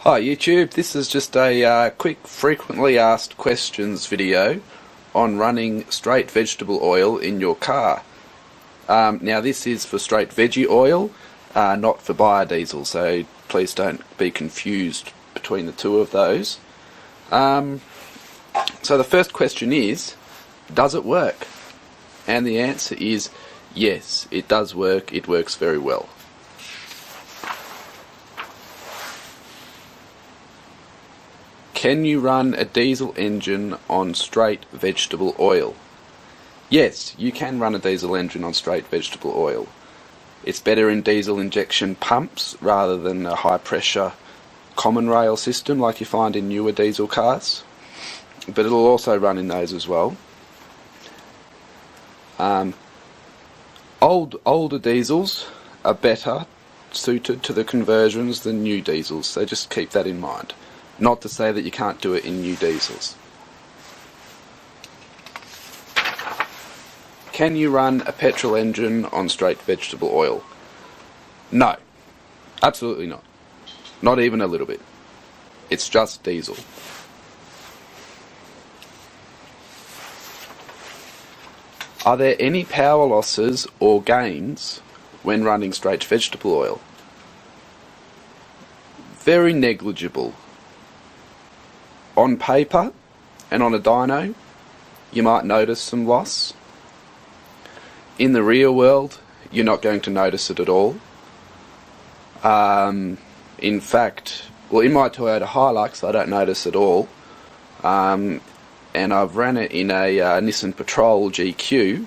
Hi YouTube, this is just a quick frequently asked questions video on running straight vegetable oil in your car. Now this is for straight veggie oil, not for biodiesel, so please don't be confused between the two of those. So the first question is, does it work? And the answer is yes, it does work, it works very well. Can you run a diesel engine on straight vegetable oil? Yes, you can run a diesel engine on straight vegetable oil. It's better in diesel injection pumps rather than a high pressure common rail system like you find in newer diesel cars, but it'll also run in those as well. Older diesels are better suited to the conversions than new diesels, so just keep that in mind. Not to say that you can't do it in new diesels. Can you run a petrol engine on straight vegetable oil? No, absolutely not. Not even a little bit. It's just diesel. Are there any power losses or gains when running straight vegetable oil? Very negligible. On paper and on a dyno, you might notice some loss. In the real world, you're not going to notice it at all. In fact, well, in my Toyota Hilux, I don't notice at all. And I've ran it in a Nissan Patrol GQ,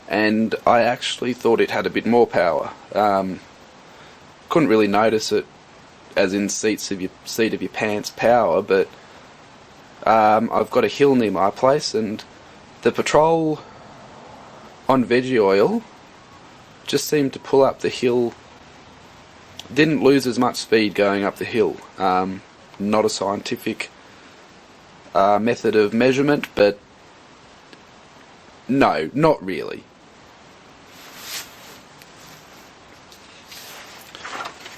and I actually thought it had a bit more power. Couldn't really notice it as in seat of your pants power, but I've got a hill near my place, and the Patrol on veggie oil just seemed to pull up the hill. Didn't lose as much speed going up the hill. Not a scientific method of measurement, but no, not really.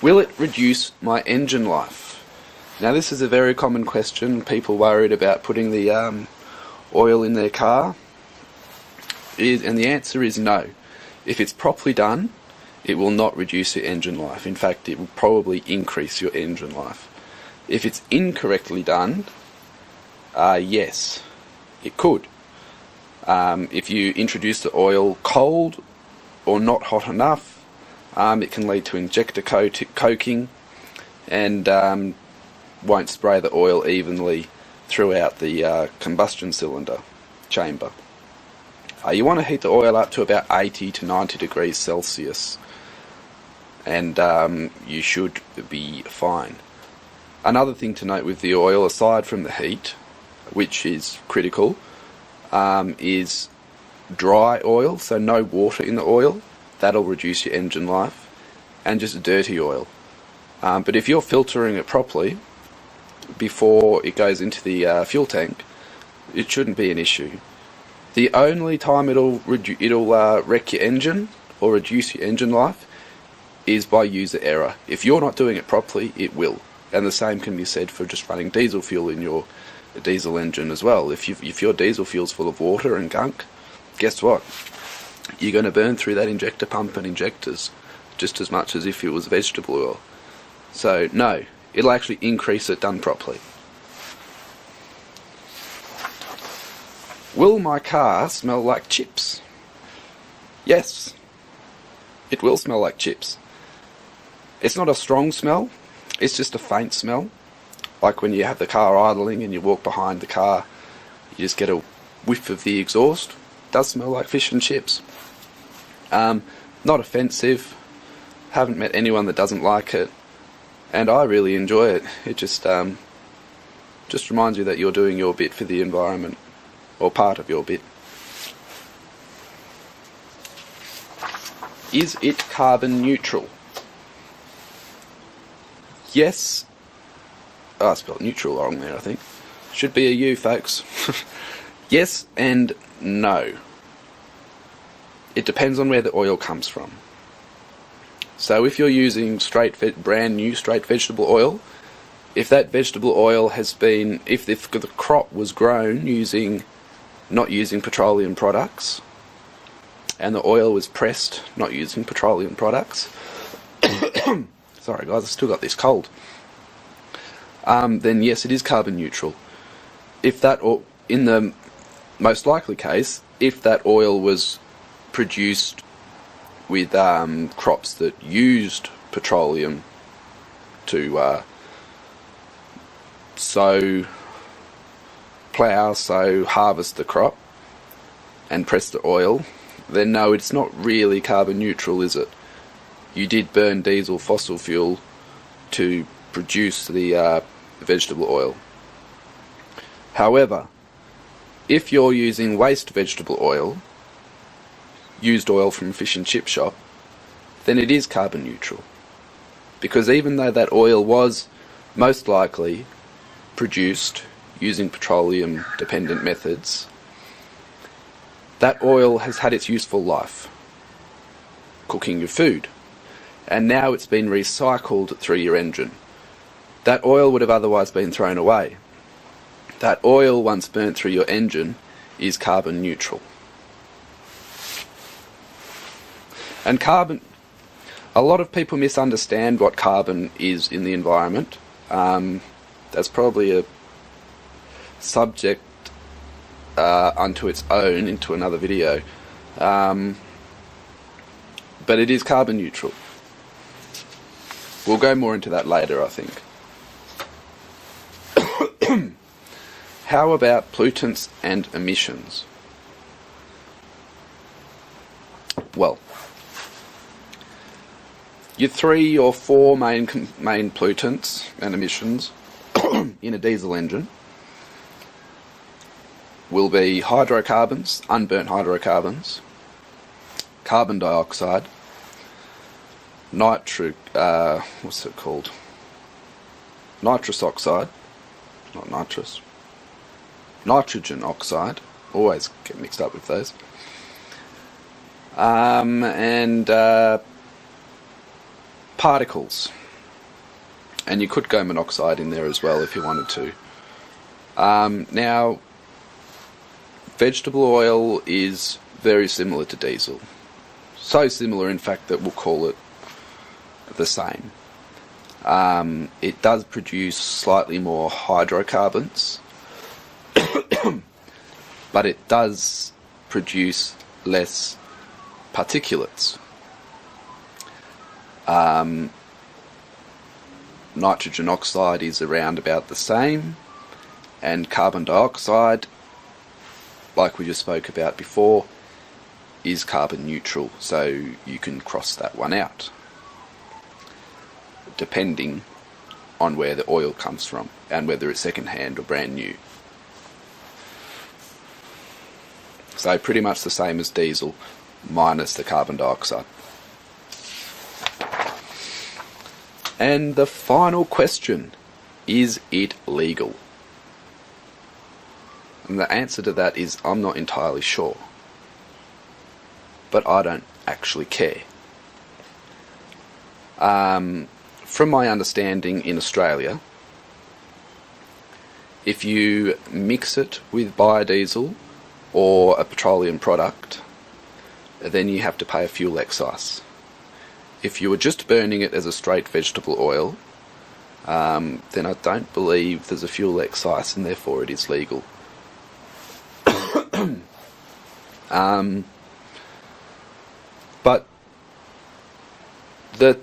Will it reduce my engine life? Now this is a very common question. People worried about putting the oil in their car, and the answer is no. If it's properly done, it will not reduce your engine life. In fact, it will probably increase your engine life. If it's incorrectly done, yes, it could. If you introduce the oil cold or not hot enough, it can lead to injector coking and won't spray the oil evenly throughout the combustion cylinder chamber. You want to heat the oil up to about 80 to 90 degrees Celsius, and you should be fine. Another thing to note with the oil, aside from the heat, which is critical, is dry oil, so no water in the oil. That'll reduce your engine life, and just dirty oil. But if you're filtering it properly before it goes into the fuel tank, it shouldn't be an issue. The only time it'll wreck your engine or reduce your engine life is by user error. If you're not doing it properly, it will. And the same can be said for just running diesel fuel in your diesel engine as well. If your diesel fuel's full of water and gunk, guess what? You're going to burn through that injector pump and injectors just as much as if it was vegetable oil. So no, it'll actually increase it done properly. Will my car smell like chips? Yes, it will smell like chips. It's not a strong smell, it's just a faint smell. Like when you have the car idling and you walk behind the car, you just get a whiff of the exhaust. It does smell like fish and chips. Not offensive, haven't met anyone that doesn't like it, and I really enjoy it. It just reminds you that you're doing your bit for the environment, or part of your bit. Is it carbon neutral? Yes. Oh, I spelled neutral wrong there, I think. Should be a U, folks. Yes and no. It depends on where the oil comes from. So if you're using brand new straight vegetable oil, if that vegetable oil has been, if the crop was grown not using petroleum products, and the oil was pressed not using petroleum products, sorry guys, I've still got this cold, then yes, it is carbon neutral. If that, or in the most likely case, if that oil was produced with crops that used petroleum to sow, harvest the crop and press the oil, then no, it's not really carbon neutral, is it? You did burn diesel fossil fuel to produce the vegetable oil. However, if you're using waste vegetable oil, used oil from a fish and chip shop, then it is carbon neutral. Because even though that oil was most likely produced using petroleum dependent methods, that oil has had its useful life, cooking your food, and now it's been recycled through your engine. That oil would have otherwise been thrown away. That oil, once burnt through your engine, is carbon neutral. And carbon, a lot of people misunderstand what carbon is in the environment. That's probably a subject unto its own into another video. But it is carbon neutral. We'll go more into that later, I think. How about pollutants and emissions? Well, your 3 or 4 main pollutants and emissions in a diesel engine will be hydrocarbons, unburnt hydrocarbons, carbon dioxide, nitrous oxide, not nitrous, nitrogen oxide, always get mixed up with those, and particles, and you could go monoxide in there as well if you wanted to. Now, vegetable oil is very similar to diesel, so similar in fact that we'll call it the same. It does produce slightly more hydrocarbons, but it does produce less particulates. Nitrogen oxide is around about the same, and carbon dioxide, like we just spoke about before, is carbon neutral, so you can cross that one out, depending on where the oil comes from and whether it's second-hand or brand new. So pretty much the same as diesel, minus the carbon dioxide. And the final question, is it legal? And the answer to that is, I'm not entirely sure. But I don't actually care. From my understanding in Australia, if you mix it with biodiesel or a petroleum product, then you have to pay a fuel excise. If you were just burning it as a straight vegetable oil, then I don't believe there's a fuel excise, and therefore it is legal. But the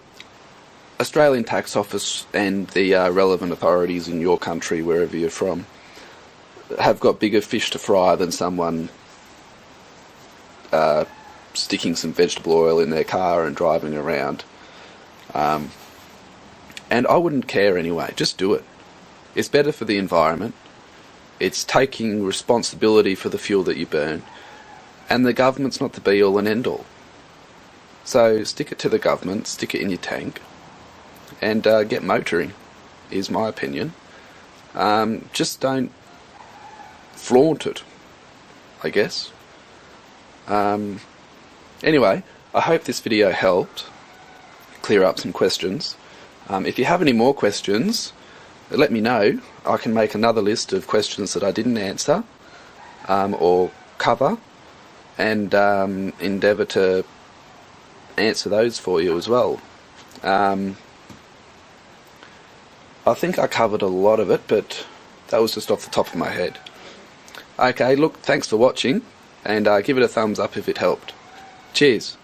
Australian Tax Office and the relevant authorities in your country, wherever you're from, have got bigger fish to fry than someone sticking some vegetable oil in their car and driving around. And I wouldn't care anyway, just do it. It's better for the environment, it's taking responsibility for the fuel that you burn, and the government's not the be-all and end-all. So stick it to the government, stick it in your tank, and get motoring, is my opinion. Just don't flaunt it, I guess. Anyway, I hope this video helped clear up some questions. If you have any more questions, let me know. I can make another list of questions that I didn't answer or cover, and endeavour to answer those for you as well. I think I covered a lot of it, but that was just off the top of my head. Okay, look, thanks for watching, and give it a thumbs up if it helped. Cheers.